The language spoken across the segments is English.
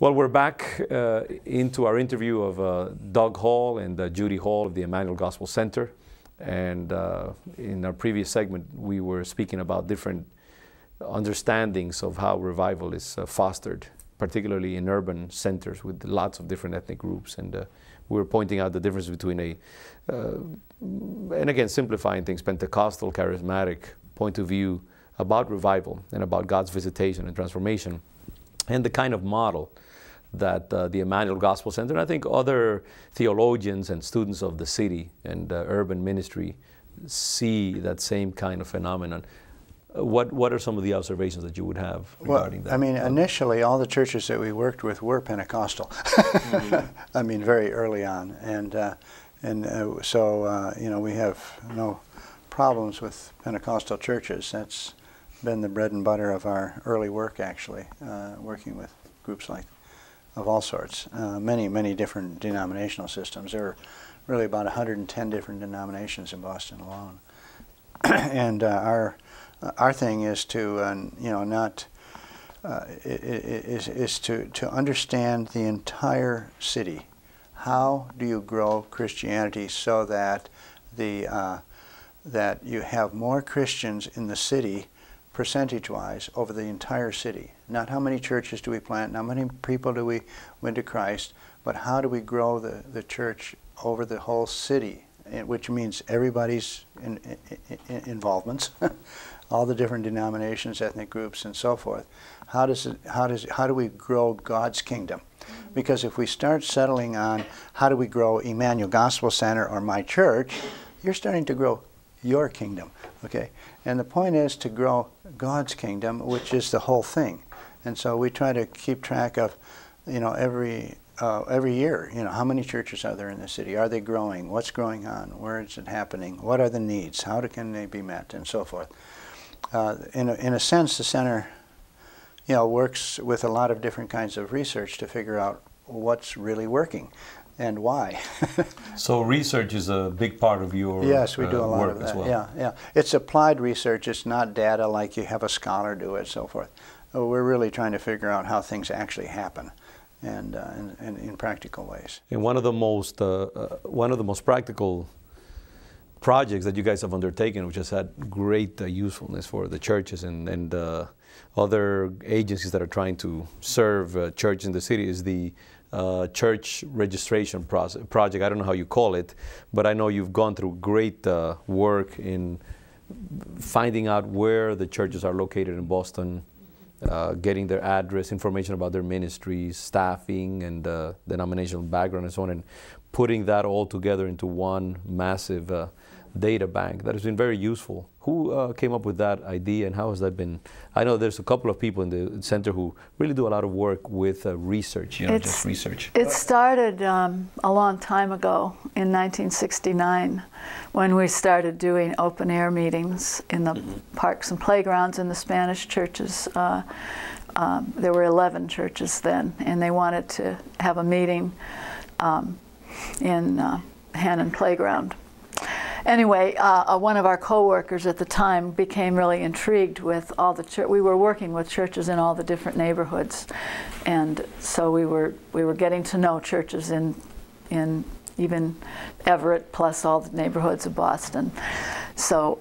Well, we're back into our interview of Doug Hall and Judy Hall of the Emmanuel Gospel Center. And in our previous segment, we were speaking about different understandings of how revival is fostered, particularly in urban centers with lots of different ethnic groups. And we were pointing out the difference between and again, simplifying things, Pentecostal, charismatic point of view about revival and about God's visitation and transformation, and the kind of model that the Emmanuel Gospel Center, and I think other theologians and students of the city and urban ministry see that same kind of phenomenon. What are some of the observations that you would have regarding that? I mean, initially, all the churches that we worked with were Pentecostal. I mean, very early on, so you know, we have no problems with Pentecostal churches. That's been the bread and butter of our early work, actually, working with groups like of all sorts, many different denominational systems. There are really about 110 different denominations in Boston alone, and our thing is to you know, not is to understand the entire city. How do you grow Christianity so that that you have more Christians in the city, percentage-wise, over the entire city? Not how many churches do we plant, not how many people do we win to Christ, but how do we grow the church over the whole city, which means everybody's involvements, all the different denominations, ethnic groups, and so forth. How do we grow God's kingdom? Because if we start settling on how do we grow Emmanuel Gospel Center or my church, you're starting to grow your kingdom, okay? And the point is to grow God's kingdom, which is the whole thing. And so we try to keep track of, you know, every year, you know, how many churches are there in the city? Are they growing? What's going on? Where is it happening? What are the needs? How can they be met? And so forth. In a sense, the center, you know, works with a lot of different kinds of research to figure out what's really working and why. So research is a big part of your yes, we do a lot of that. As well. Yeah. It's applied research. It's not data like you have a scholar do it, so forth. We're really trying to figure out how things actually happen, and in practical ways. And one of the most practical projects that you guys have undertaken, which has had great usefulness for the churches and other agencies that are trying to serve churches in the city, is the church registration project. I don't know how you call it, but I know you've gone through great work in finding out where the churches are located in Boston, getting their address, information about their ministries, staffing, and denominational background, and so on, and putting that all together into one massive data bank that has been very useful. Who came up with that idea, and how has that been? I know there's a couple of people in the center who really do a lot of work with research, you know, just research. It started a long time ago in 1969 when we started doing open air meetings in the parks and playgrounds in the Spanish churches. There were 11 churches then, and they wanted to have a meeting in Hannon Playground. Anyway, one of our co-workers at the time became really intrigued with all the we were working with churches in all the different neighborhoods, and so we were getting to know churches in even Everett, plus all the neighborhoods of Boston. So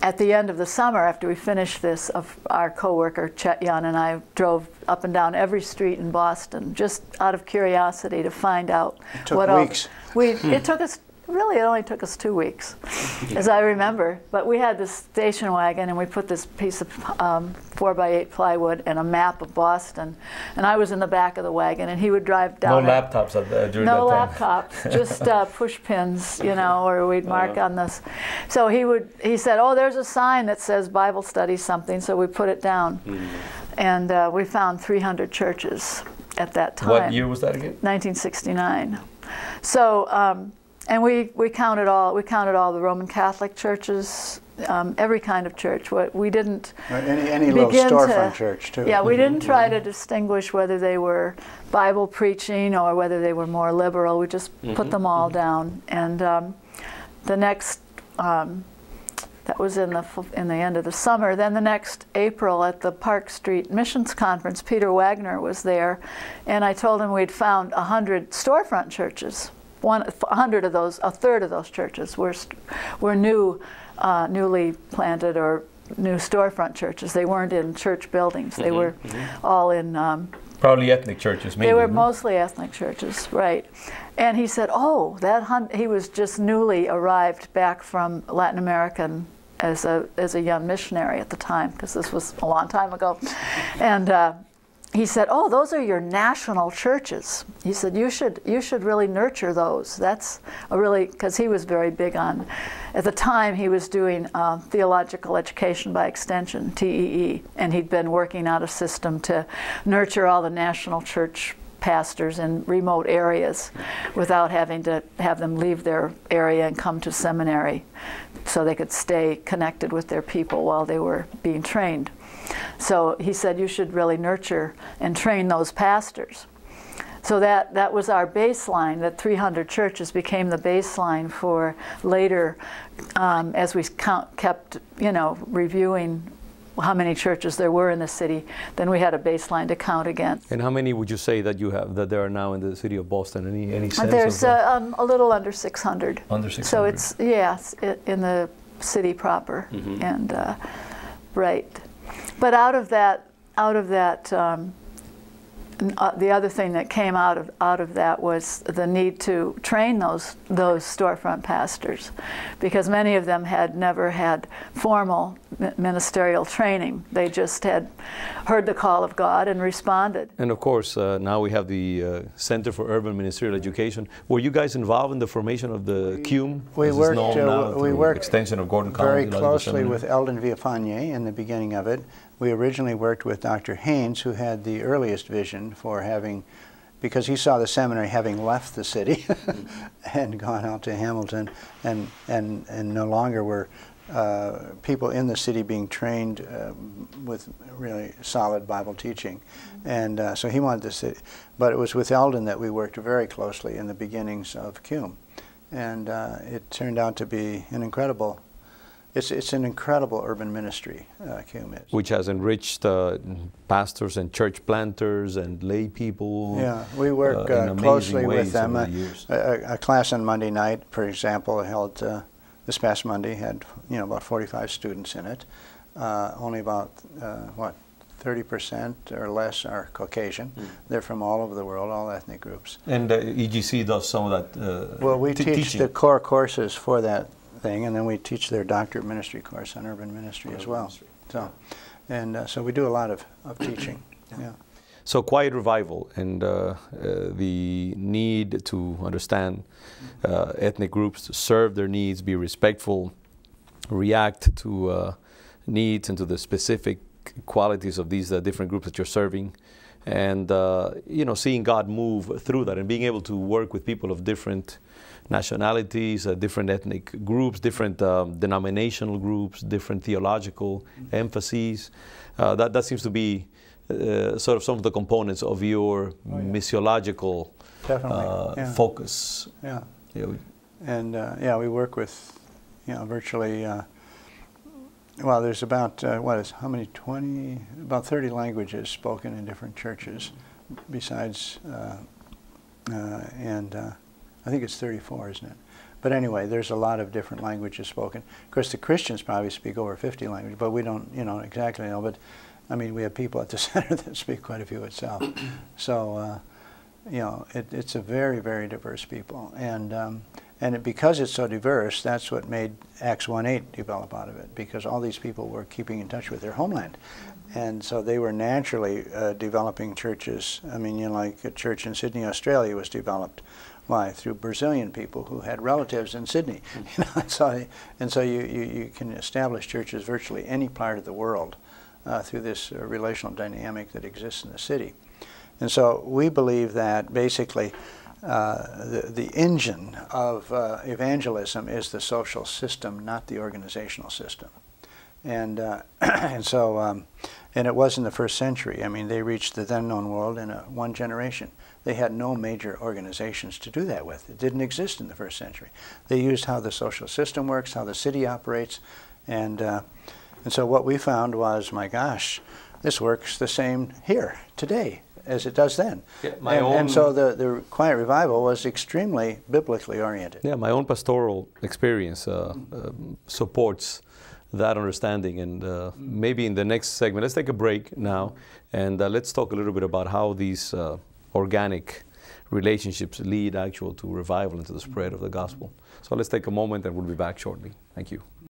at the end of the summer, after we finished this, our co-worker Chet Yan and I drove up and down every street in Boston just out of curiosity to find out what weeks. It took us. Really, it only took us 2 weeks, as I remember. But we had this station wagon, and we put this piece of 4x8 plywood and a map of Boston. And I was in the back of the wagon, and he would drive down. No laptops during that time. No laptops, just push pins, you know, or we'd mark on this. So he said, "Oh, there's a sign that says Bible study something." So we put it down, and we found 300 churches at that time. What year was that again? 1969. So. And we counted all the Roman Catholic churches, every kind of church. We didn't any little storefront church too. Yeah, we didn't try to distinguish whether they were Bible preaching or whether they were more liberal. We just put them all down. And the next That was in the end of the summer. Then the next April at the Park Street Missions Conference, Peter Wagner was there, and I told him we'd found 100 storefront churches. 100 of those, a third of those churches were newly planted or new storefront churches. They weren't in church buildings. They were all in... probably ethnic churches, maybe. They were mostly ethnic churches, right. And he said, oh, he was just newly arrived back from Latin America as a young missionary at the time, because this was a long time ago. And he said, oh, those are your national churches. He said, you should really nurture those. That's a really, because he was very big on, at the time he was doing theological education by extension, TEE, and he'd been working out a system to nurture all the national church pastors in remote areas without having to have them leave their area and come to seminary, so they could stay connected with their people while they were being trained. So he said, you should really nurture and train those pastors. So that was our baseline. That 300 churches became the baseline for later, as we kept, reviewing how many churches there were in the city. Then we had a baseline to count against. And how many would you say that that there are now in the city of Boston? Any sense? There's a little under 600. Under 600. So it's in the city proper, and right. But out of that, the other thing that came out of that was the need to train those storefront pastors, because many of them had never had formal ministerial training. They just had heard the call of God and responded. And of course, now we have the Center for Urban Ministerial Education. Were you guys involved in the formation of the C.U.M.E? We worked extension of Gordon-Conwell very closely with Eldin Villafane in the beginning of it. We originally worked with Dr. Haynes, who had the earliest vision for having, because he saw the seminary having left the city and gone out to Hamilton, and no longer were people in the city being trained with really solid Bible teaching. And so he wanted to see, but it was with Eldin that we worked very closely in the beginnings of C.U.M.E. And it turned out to be an incredible, it's an incredible urban ministry, C.U.M.E. is. Which has enriched pastors and church planters and lay people. Yeah, we work closely with them. A class on Monday night, for example, held this past Monday, had about 45 students in it. Only about 30% or less are Caucasian. They're from all over the world, all ethnic groups. And EGC does some of that. Well, we teach the core courses for that thing, and then we teach their doctorate ministry course on urban ministry as well. So, so we do a lot of teaching. Yeah. So quiet revival and the need to understand ethnic groups, to serve their needs, be respectful, react to needs and to the specific qualities of these different groups that you're serving, and seeing God move through that and being able to work with people of different nationalities, different ethnic groups, different denominational groups, different theological emphases. That seems to be sort of some of the components of your missiological focus. Yeah. And we work with virtually well, there's about about 30 languages spoken in different churches, besides I think it's 34, isn't it? But anyway, there's a lot of different languages spoken. Of course, the Christians probably speak over 50 languages, but we don't exactly know. But I mean, we have people at the center that speak quite a few itself. So it's a very, very diverse people, and because it's so diverse, that's what made Acts 1:8 develop out of it, because all these people were keeping in touch with their homeland. And so they were naturally developing churches. I mean, like a church in Sydney, Australia was developed. Why? Through Brazilian people who had relatives in Sydney. And so you can establish churches virtually any part of the world through this relational dynamic that exists in the city. And so we believe that basically the engine of evangelism is the social system, not the organizational system. And and it was in the first century. I mean, they reached the then known world in one generation. They had no major organizations to do that with. It didn't exist in the first century. They used how the social system works, how the city operates, And so what we found was, my gosh, this works the same here today as it does then. Yeah, and so the Quiet Revival was extremely biblically oriented. Yeah, my own pastoral experience supports that understanding. And maybe in the next segment, let's take a break now, and let's talk a little bit about how these organic relationships lead to revival and to the spread of the gospel. So let's take a moment, and we'll be back shortly. Thank you.